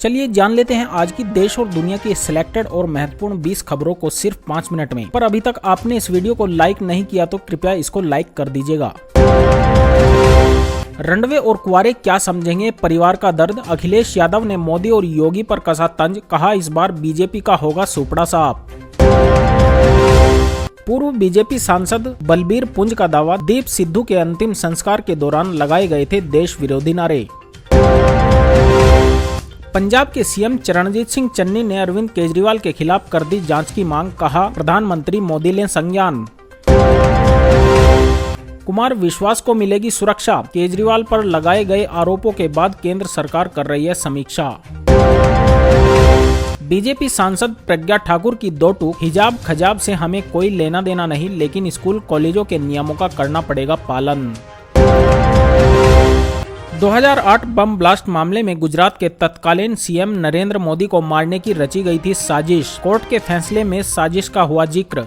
चलिए जान लेते हैं आज की देश और दुनिया की सिलेक्टेड और महत्वपूर्ण 20 खबरों को सिर्फ 5 मिनट में। पर अभी तक आपने इस वीडियो को लाइक नहीं किया तो कृपया इसको लाइक कर दीजिएगा। रंडवे और कुंवारे क्या समझेंगे परिवार का दर्द, अखिलेश यादव ने मोदी और योगी पर कसा तंज, कहा इस बार बीजेपी का होगा सुपड़ा साफ। पूर्व बीजेपी सांसद बलबीर पुंज का दावा, दीप सिद्धू के अंतिम संस्कार के दौरान लगाए गए थे देश विरोधी नारे। पंजाब के सीएम चरणजीत सिंह चन्नी ने अरविंद केजरीवाल के खिलाफ कर दी जांच की मांग, कहा प्रधानमंत्री मोदी लें संज्ञान। कुमार विश्वास को मिलेगी सुरक्षा, केजरीवाल पर लगाए गए आरोपों के बाद केंद्र सरकार कर रही है समीक्षा। बीजेपी सांसद प्रज्ञा ठाकुर की दो टूक, हिजाब खजाब से हमें कोई लेना देना नहीं, लेकिन स्कूल कॉलेजों के नियमों का करना पड़ेगा पालन। 2008 बम ब्लास्ट मामले में गुजरात के तत्कालीन सीएम नरेंद्र मोदी को मारने की रची गई थी साजिश, कोर्ट के फैसले में साजिश का हुआ जिक्र।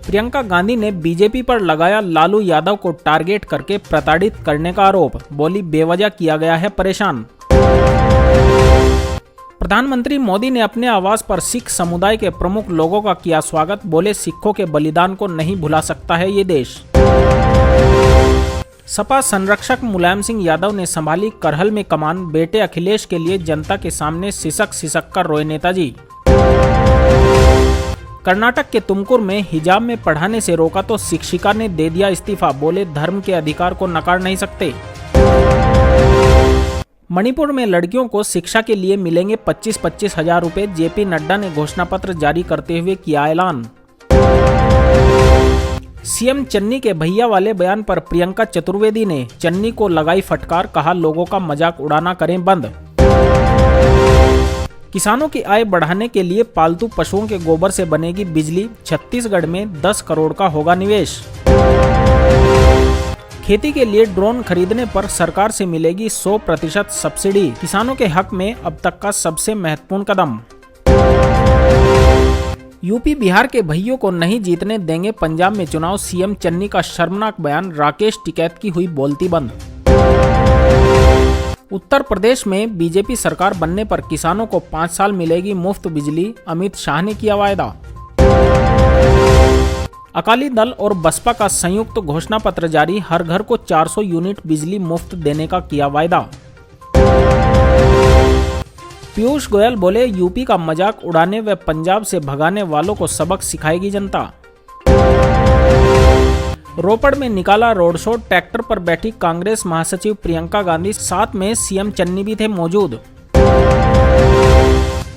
प्रियंका गांधी ने बीजेपी पर लगाया लालू यादव को टारगेट करके प्रताड़ित करने का आरोप, बोली बेवजह किया गया है परेशान। प्रधानमंत्री मोदी ने अपने आवास पर सिख समुदाय के प्रमुख लोगों का किया स्वागत, बोले सिखों के बलिदान को नहीं भुला सकता है ये देश। सपा संरक्षक मुलायम सिंह यादव ने संभाली करहल में कमान, बेटे अखिलेश के लिए जनता के सामने सिसक सिसक कर रोए नेताजी। कर्नाटक के तुमकुर में हिजाब में पढ़ाने से रोका तो शिक्षिका ने दे दिया इस्तीफा, बोले धर्म के अधिकार को नकार नहीं सकते। मणिपुर में लड़कियों को शिक्षा के लिए मिलेंगे 25-25 हजार रुपए, जेपी नड्डा ने घोषणा पत्र जारी करते हुए किया ऐलान। सीएम चन्नी के भैया वाले बयान पर प्रियंका चतुर्वेदी ने चन्नी को लगाई फटकार, कहा लोगों का मजाक उड़ाना करें बंद। किसानों की आय बढ़ाने के लिए पालतू पशुओं के गोबर से बनेगी बिजली, छत्तीसगढ़ में 10 करोड़ का होगा निवेश। खेती के लिए ड्रोन खरीदने पर सरकार से मिलेगी 100% सब्सिडी, किसानों के हक में अब तक का सबसे महत्वपूर्ण कदम। यूपी बिहार के भइयों को नहीं जीतने देंगे पंजाब में चुनाव, सीएम चन्नी का शर्मनाक बयान, राकेश टिकैत की हुई बोलती बंद। उत्तर प्रदेश में बीजेपी सरकार बनने पर किसानों को 5 साल मिलेगी मुफ्त बिजली, अमित शाह ने किया वायदा। अकाली दल और बसपा का संयुक्त घोषणा पत्र जारी, हर घर को 400 यूनिट बिजली मुफ्त देने का किया वायदा। पीयूष गोयल बोले यूपी का मजाक उड़ाने व पंजाब से भगाने वालों को सबक सिखाएगी जनता। रोपड़ में निकाला रोड शो, ट्रैक्टर पर बैठी कांग्रेस महासचिव प्रियंका गांधी, साथ में सीएम चन्नी भी थे मौजूद।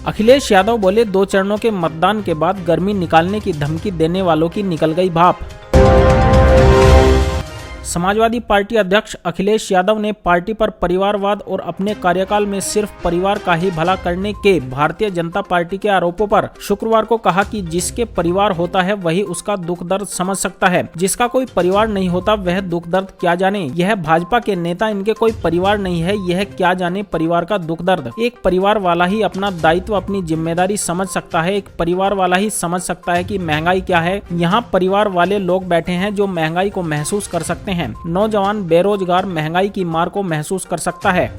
अखिलेश यादव बोले 2 चरणों के मतदान के बाद गर्मी निकालने की धमकी देने वालों की निकल गई भाप। समाजवादी पार्टी अध्यक्ष अखिलेश यादव ने पार्टी पर परिवारवाद और अपने कार्यकाल में सिर्फ परिवार का ही भला करने के भारतीय जनता पार्टी के आरोपों पर शुक्रवार को कहा कि जिसके परिवार होता है वही उसका दुख दर्द समझ सकता है, जिसका कोई परिवार नहीं होता वह दुख दर्द क्या जाने। यह भाजपा के नेता, इनके कोई परिवार नहीं है, यह क्या जाने परिवार का दुख दर्द। एक परिवार वाला ही अपना दायित्व, अपनी जिम्मेदारी समझ सकता है, एक परिवार वाला ही समझ सकता है कि महंगाई क्या है। यहाँ परिवार वाले लोग बैठे हैं जो महंगाई को महसूस कर सकते हैं। नौजवान बेरोजगार महंगाई की मार को महसूस कर सकता है।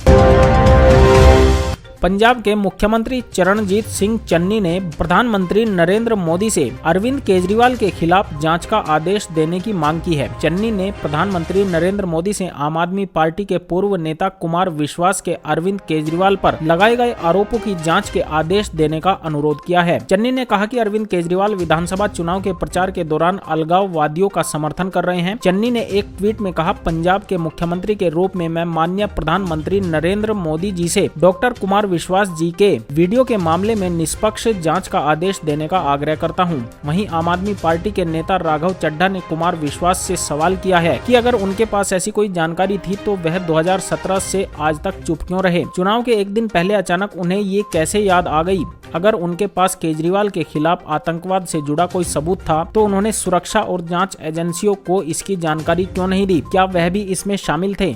पंजाब के मुख्यमंत्री चरणजीत सिंह चन्नी ने प्रधानमंत्री नरेंद्र मोदी से अरविंद केजरीवाल के खिलाफ जांच का आदेश देने की मांग की है। चन्नी ने प्रधानमंत्री नरेंद्र मोदी से आम आदमी पार्टी के पूर्व नेता कुमार विश्वास के अरविंद केजरीवाल पर लगाए गए आरोपों की जांच के आदेश देने का अनुरोध किया है। चन्नी ने कहा कि अरविंद केजरीवाल विधानसभा चुनाव के प्रचार के दौरान अलगाववादियों का समर्थन कर रहे हैं। चन्नी ने एक ट्वीट में कहा, पंजाब के मुख्यमंत्री के रूप में मैं माननीय प्रधानमंत्री नरेंद्र मोदी जी से डॉक्टर कुमार विश्वास जी के वीडियो के मामले में निष्पक्ष जांच का आदेश देने का आग्रह करता हूं। वहीं आम आदमी पार्टी के नेता राघव चड्ढा ने कुमार विश्वास से सवाल किया है कि अगर उनके पास ऐसी कोई जानकारी थी तो वह 2017 से आज तक चुप क्यों रहे। चुनाव के एक दिन पहले अचानक उन्हें ये कैसे याद आ गई। अगर उनके पास केजरीवाल के खिलाफ आतंकवाद से जुड़ा कोई सबूत था तो उन्होंने सुरक्षा और जांच एजेंसियों को इसकी जानकारी क्यों नहीं दी। क्या वह भी इसमें शामिल थे।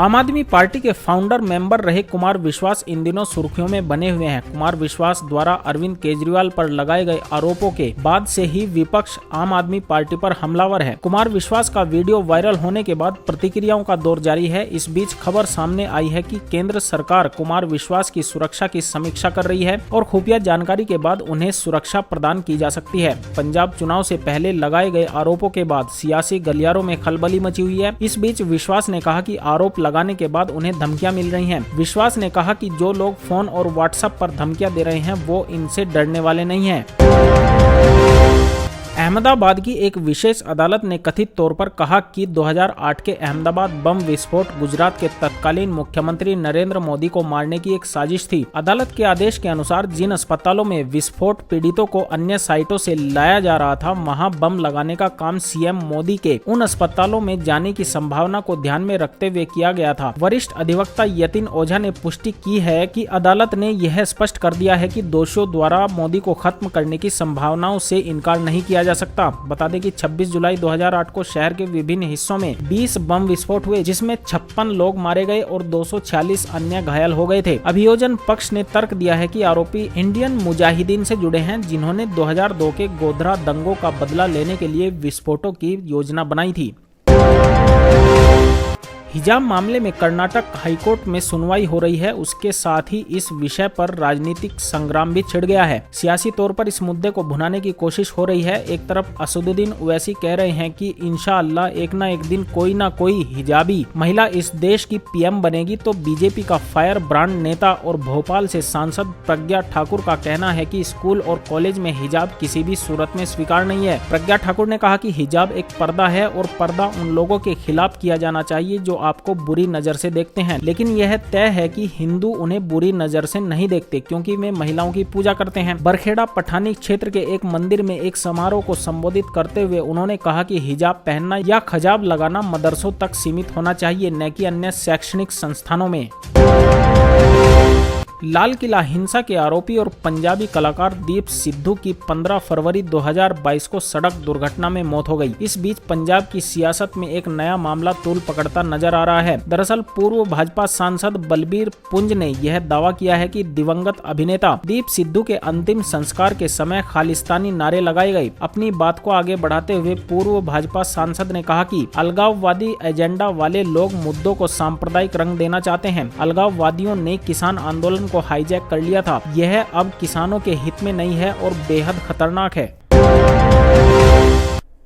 आम आदमी पार्टी के फाउंडर मेंबर रहे कुमार विश्वास इन दिनों सुर्खियों में बने हुए हैं। कुमार विश्वास द्वारा अरविंद केजरीवाल पर लगाए गए आरोपों के बाद से ही विपक्ष आम आदमी पार्टी पर हमलावर है। कुमार विश्वास का वीडियो वायरल होने के बाद प्रतिक्रियाओं का दौर जारी है। इस बीच खबर सामने आई है कि केंद्र सरकार कुमार विश्वास की सुरक्षा की समीक्षा कर रही है और खुफिया जानकारी के बाद उन्हें सुरक्षा प्रदान की जा सकती है। पंजाब चुनाव से पहले लगाए गए आरोपों के बाद सियासी गलियारों में खलबली मची हुई है। इस बीच विश्वास ने कहा कि आरोप लगाने के बाद उन्हें धमकियां मिल रही हैं। विश्वास ने कहा कि जो लोग फोन और व्हाट्सएप पर धमकियां दे रहे हैं वो इनसे डरने वाले नहीं हैं। अहमदाबाद की एक विशेष अदालत ने कथित तौर पर कहा कि 2008 के अहमदाबाद बम विस्फोट गुजरात के तत्कालीन मुख्यमंत्री नरेंद्र मोदी को मारने की एक साजिश थी। अदालत के आदेश के अनुसार जिन अस्पतालों में विस्फोट पीड़ितों को अन्य साइटों से लाया जा रहा था, वहां बम लगाने का काम सीएम मोदी के उन अस्पतालों में जाने की संभावना को ध्यान में रखते हुए किया गया था। वरिष्ठ अधिवक्ता यतिन ओझा ने पुष्टि की है कि अदालत ने यह स्पष्ट कर दिया है कि दोषियों द्वारा मोदी को खत्म करने की संभावनाओं से इनकार नहीं किया जा सकता। बता दें कि 26 जुलाई 2008 को शहर के विभिन्न हिस्सों में 20 बम विस्फोट हुए, जिसमें 56 लोग मारे गए और 246 अन्य घायल हो गए थे। अभियोजन पक्ष ने तर्क दिया है कि आरोपी इंडियन मुजाहिदीन से जुड़े हैं, जिन्होंने 2002 के गोधरा दंगों का बदला लेने के लिए विस्फोटों की योजना बनाई थी। हिजाब मामले में कर्नाटक हाईकोर्ट में सुनवाई हो रही है। उसके साथ ही इस विषय पर राजनीतिक संग्राम भी छिड़ गया है। सियासी तौर पर इस मुद्दे को भुनाने की कोशिश हो रही है। एक तरफ असदुद्दीन ओवैसी कह रहे हैं कि इंशाअल्लाह एक ना एक दिन कोई ना कोई हिजाबी महिला इस देश की पीएम बनेगी, तो बीजेपी का फायर ब्रांड नेता और भोपाल से सांसद प्रज्ञा ठाकुर का कहना है कि स्कूल और कॉलेज में हिजाब किसी भी सूरत में स्वीकार नहीं है। प्रज्ञा ठाकुर ने कहा कि हिजाब एक पर्दा है और पर्दा उन लोगों के खिलाफ किया जाना चाहिए जो आपको बुरी नजर से देखते हैं, लेकिन यह तय है कि हिंदू उन्हें बुरी नजर से नहीं देखते क्योंकि वे महिलाओं की पूजा करते हैं। बरखेड़ा पठानी क्षेत्र के एक मंदिर में एक समारोह को संबोधित करते हुए उन्होंने कहा कि हिजाब पहनना या खजाब लगाना मदरसों तक सीमित होना चाहिए, न कि अन्य शैक्षणिक संस्थानों में। लाल किला हिंसा के आरोपी और पंजाबी कलाकार दीप सिद्धू की 15 फरवरी 2022 को सड़क दुर्घटना में मौत हो गई। इस बीच पंजाब की सियासत में एक नया मामला तूल पकड़ता नजर आ रहा है। दरअसल पूर्व भाजपा सांसद बलबीर पुंज ने यह दावा किया है कि दिवंगत अभिनेता दीप सिद्धू के अंतिम संस्कार के समय खालिस्तानी नारे लगाए गए। अपनी बात को आगे बढ़ाते हुए पूर्व भाजपा सांसद ने कहा कि अलगाववादी एजेंडा वाले लोग मुद्दों को सांप्रदायिक रंग देना चाहते हैं। अलगाववादियों ने किसान आंदोलन को हाईजैक कर लिया था। यह अब किसानों के हित में नहीं है और बेहद खतरनाक है।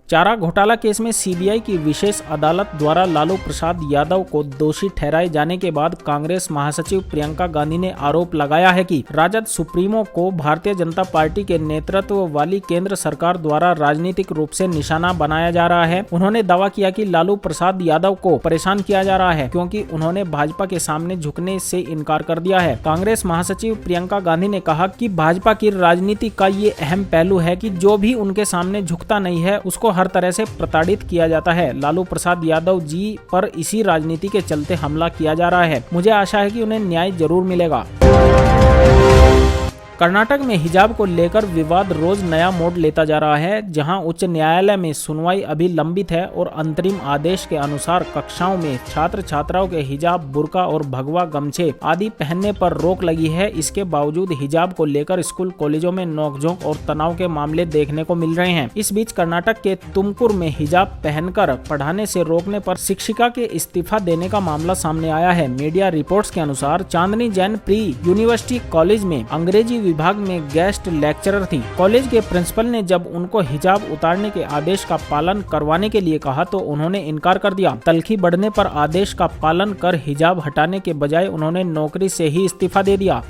चारा घोटाला केस में सीबीआई की विशेष अदालत द्वारा लालू प्रसाद यादव को दोषी ठहराए जाने के बाद कांग्रेस महासचिव प्रियंका गांधी ने आरोप लगाया है कि राजद सुप्रीमो को भारतीय जनता पार्टी के नेतृत्व वाली केंद्र सरकार द्वारा राजनीतिक रूप से निशाना बनाया जा रहा है। उन्होंने दावा किया कि लालू प्रसाद यादव को परेशान किया जा रहा है क्योंकि उन्होंने भाजपा के सामने झुकने से इनकार कर दिया है। कांग्रेस महासचिव प्रियंका गांधी ने कहा कि भाजपा की राजनीति का ये अहम पहलू है कि जो भी उनके सामने झुकता नहीं है उसको हर तरह से प्रताड़ित किया जाता है। लालू प्रसाद यादव जी पर इसी राजनीति के चलते हमला किया जा रहा है। मुझे आशा है कि उन्हें न्याय जरूर मिलेगा। कर्नाटक में हिजाब को लेकर विवाद रोज नया मोड़ लेता जा रहा है। जहां उच्च न्यायालय में सुनवाई अभी लंबित है और अंतरिम आदेश के अनुसार कक्षाओं में छात्र छात्राओं के हिजाब, बुर्का और भगवा गमछे आदि पहनने पर रोक लगी है। इसके बावजूद हिजाब को लेकर स्कूल कॉलेजों में नोकझोंक और तनाव के मामले देखने को मिल रहे हैं। इस बीच कर्नाटक के तुमकुर में हिजाब पहनकर पढ़ाने से रोकने पर शिक्षिका के इस्तीफा देने का मामला सामने आया है। मीडिया रिपोर्ट्स के अनुसार चांदनी जैन प्री यूनिवर्सिटी कॉलेज में अंग्रेजी विभाग में गेस्ट लेक्चरर थी। कॉलेज के प्रिंसिपल ने जब उनको हिजाब उतारने के आदेश का पालन करवाने के लिए कहा तो उन्होंने इनकार कर दिया। तलखी बढ़ने पर आदेश का पालन कर हिजाब हटाने के बजाय उन्होंने नौकरी से ही इस्तीफा दे दिया।